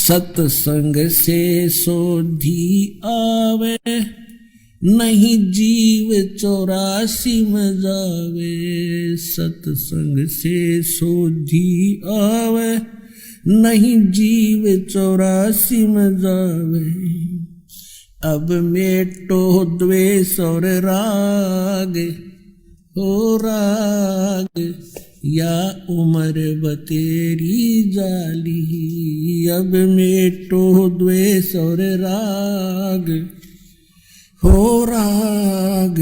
सत्संग से सोधी आवे, नहीं जीव 84 में जावे। सत्संग से सोधी आवे, नहीं जीव 84 में जावे। अब मेटो द्वेष और राग, हो राग या उम्र बतेरी जाली। अब मेटो द्वेष और राग, हो राग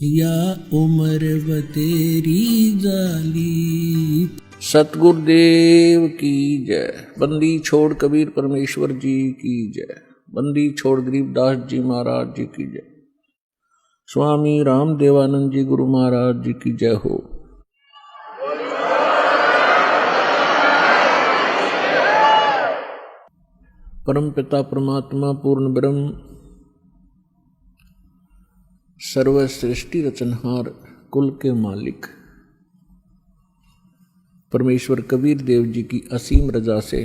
या उम्र बतेरी जाली। सतगुरुदेव की जय। बंदी छोड़ कबीर परमेश्वर जी की जय। बंदी छोड़ गरीबदास जी महाराज जी की जय। स्वामी राम देवानंद जी गुरु महाराज जी की जय हो। परम पिता परमात्मा पूर्ण ब्रह्म सर्व सृष्टि रचनहार कुल के मालिक परमेश्वर कबीर देव जी की असीम रजा से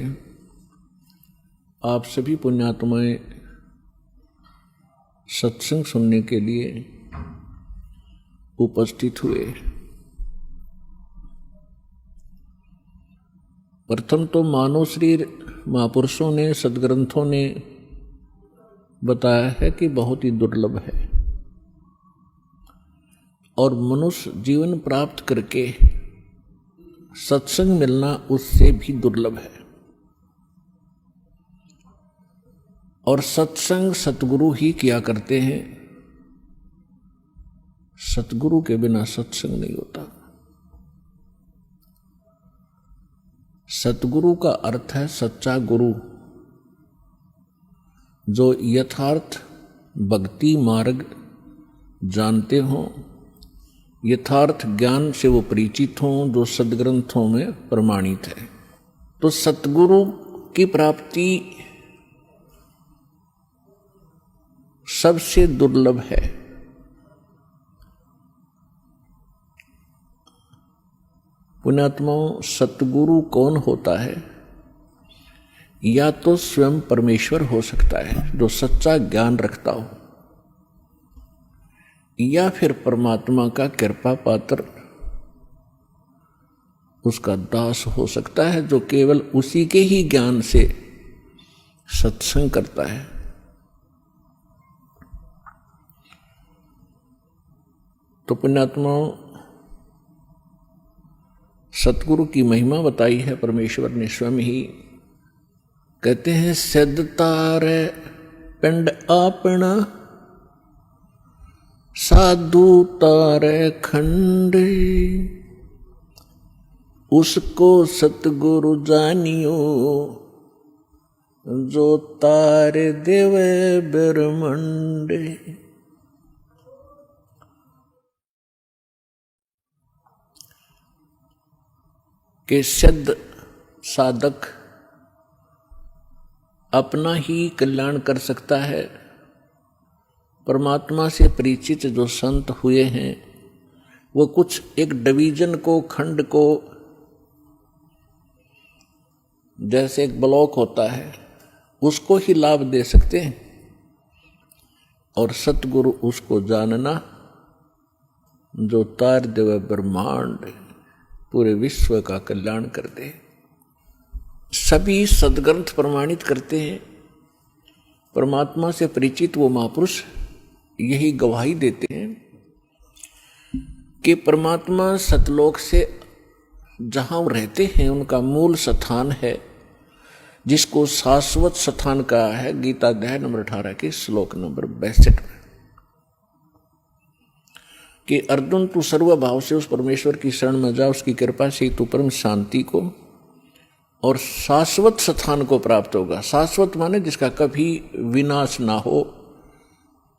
आप सभी पुण्यात्माएं सत्संग सुनने के लिए उपस्थित हुए। प्रथम तो मानव शरीर महापुरुषों ने सदग्रंथों ने बताया है कि बहुत ही दुर्लभ है और मनुष्य जीवन प्राप्त करके सत्संग मिलना उससे भी दुर्लभ है। और सत्संग सतगुरु ही किया करते हैं, सतगुरु के बिना सत्संग नहीं होता। सतगुरु का अर्थ है सच्चा गुरु, जो यथार्थ भक्ति मार्ग जानते हों, यथार्थ ज्ञान से वो परिचित हों, जो सदग्रंथों में प्रमाणित है। तो सतगुरु की प्राप्ति सबसे दुर्लभ है। पुण्यात्माओं, सतगुरु कौन होता है? या तो स्वयं परमेश्वर हो सकता है जो सच्चा ज्ञान रखता हो, या फिर परमात्मा का कृपा पात्र उसका दास हो सकता है जो केवल उसी के ही ज्ञान से सत्संग करता है। तो पुण्यात्माओं, सतगुरु की महिमा बताई है परमेश्वर ने स्वयं ही। कहते हैं सिद्ध तारे पिंड आपना, साधु तारे खंडे, उसको सतगुरु जानियो, जो तारे देवे ब्रह्मंडे। के सिद्ध साधक अपना ही कल्याण कर सकता है। परमात्मा से परिचित जो संत हुए हैं वो कुछ एक डिवीजन को, खंड को, जैसे एक ब्लॉक होता है उसको ही लाभ दे सकते हैं, और सतगुरु उसको जानना जो तार देव ब्रह्मांड पूरे विश्व का कल्याण करते। सभी सदग्रंथ प्रमाणित करते हैं। परमात्मा से परिचित वो महापुरुष यही गवाही देते हैं कि परमात्मा सतलोक से जहाँ रहते हैं उनका मूल स्थान है, जिसको शाश्वत स्थान कहा है गीता अध्याय नंबर 18 के श्लोक नंबर 62 में, कि अर्जुन तू सर्वभाव से उस परमेश्वर की शरण में जा, उसकी कृपा से तू परम शांति को और शाश्वत स्थान को प्राप्त होगा। शाश्वत माने जिसका कभी विनाश ना हो,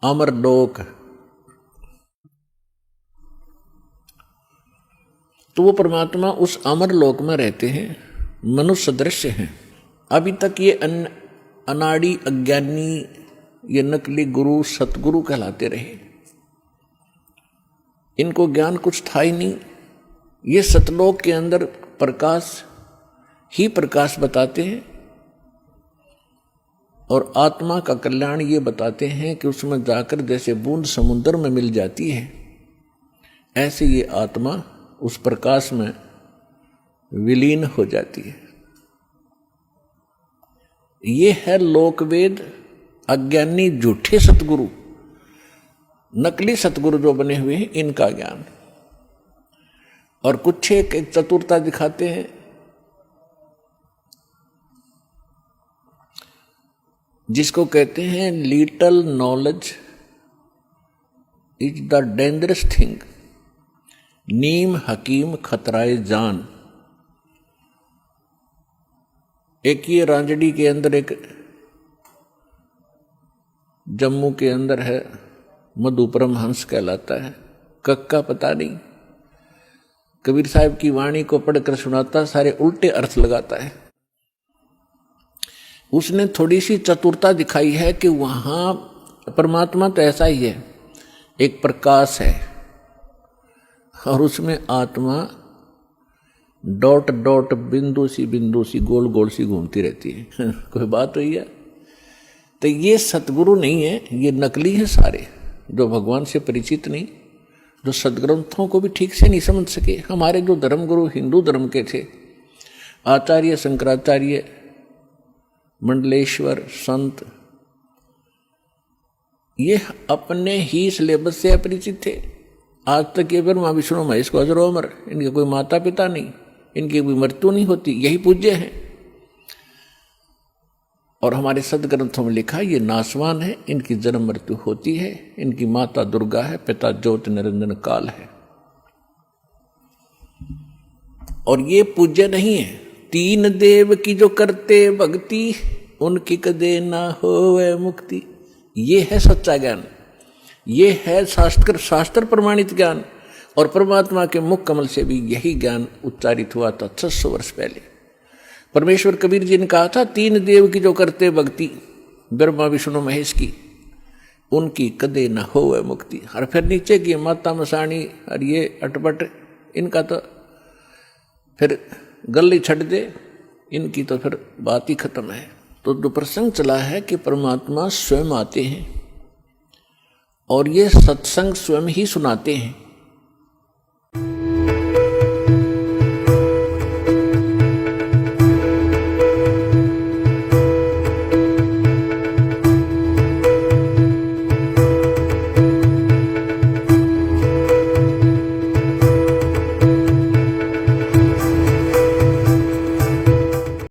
अमरलोक। तो वो परमात्मा उस अमरलोक में रहते हैं, मनुष्य दृश्य हैं। अभी तक ये अनाड़ी अज्ञानी, ये नकली गुरु सतगुरु कहलाते रहे। इनको ज्ञान कुछ था ही नहीं। ये सतलोक के अंदर प्रकाश ही प्रकाश बताते हैं, और आत्मा का कल्याण ये बताते हैं कि उसमें जाकर जैसे बूंद समुद्र में मिल जाती है, ऐसे ये आत्मा उस प्रकाश में विलीन हो जाती है। ये है लोकवेद। अज्ञानी झूठे सतगुरु, नकली सतगुरु जो बने हुए हैं, इनका ज्ञान। और कुछ एक चतुरता दिखाते हैं, जिसको कहते हैं little knowledge is the dangerous thing, नीम हकीम खतराए जान। एक ये रांजड़ी के अंदर, एक जम्मू के अंदर है, मधु परमहंस कहलाता है, कक्का पता नहीं, कबीर साहब की वाणी को पढ़कर सुनाता, सारे उल्टे अर्थ लगाता है। उसने थोड़ी सी चतुरता दिखाई है कि वहां परमात्मा तो ऐसा ही है, एक प्रकाश है और उसमें आत्मा डॉट डॉट बिंदु सी गोल गोल सी घूमती रहती है। कोई बात हुई है? तो ये सतगुरु नहीं है, ये नकली है सारे, जो भगवान से परिचित नहीं, जो सदग्रंथों को भी ठीक से नहीं समझ सके। हमारे जो धर्मगुरु हिंदू धर्म के थे, आचार्य शंकराचार्य, मंडलेश्वर, संत, ये अपने ही सिलेबस से अपरिचित थे। आज तक ये ब्रह्मा विष्णु महेश को अजर अमर, इनके कोई माता पिता नहीं, इनकी कोई मृत्यु नहीं होती, यही पूज्य है। और हमारे सदग्रंथों में लिखा ये नासवान है, इनकी जन्म मृत्यु होती है, इनकी माता दुर्गा है, पिता ज्योति निरंजन काल है। और ये पूज्य नहीं है। तीन देव की जो करते भक्ति, उनकी कदे ना होवे मुक्ति। ये है सच्चा ज्ञान, ये है शास्त्र प्रमाणित ज्ञान। और परमात्मा के मुख कमल से भी यही ज्ञान उच्चारित हुआ था 600 वर्ष पहले। परमेश्वर कबीर जी ने कहा था, तीन देव की जो करते भक्ति, ब्रह्मा विष्णु महेश की, उनकी कदे न होवे मुक्ति। और फिर नीचे की माता मसाणी और ये अटपट, इनका तो फिर गली छट दे, इनकी तो फिर बात ही खत्म है। तो जो प्रसंग चला है कि परमात्मा स्वयं आते हैं और ये सत्संग स्वयं ही सुनाते हैं।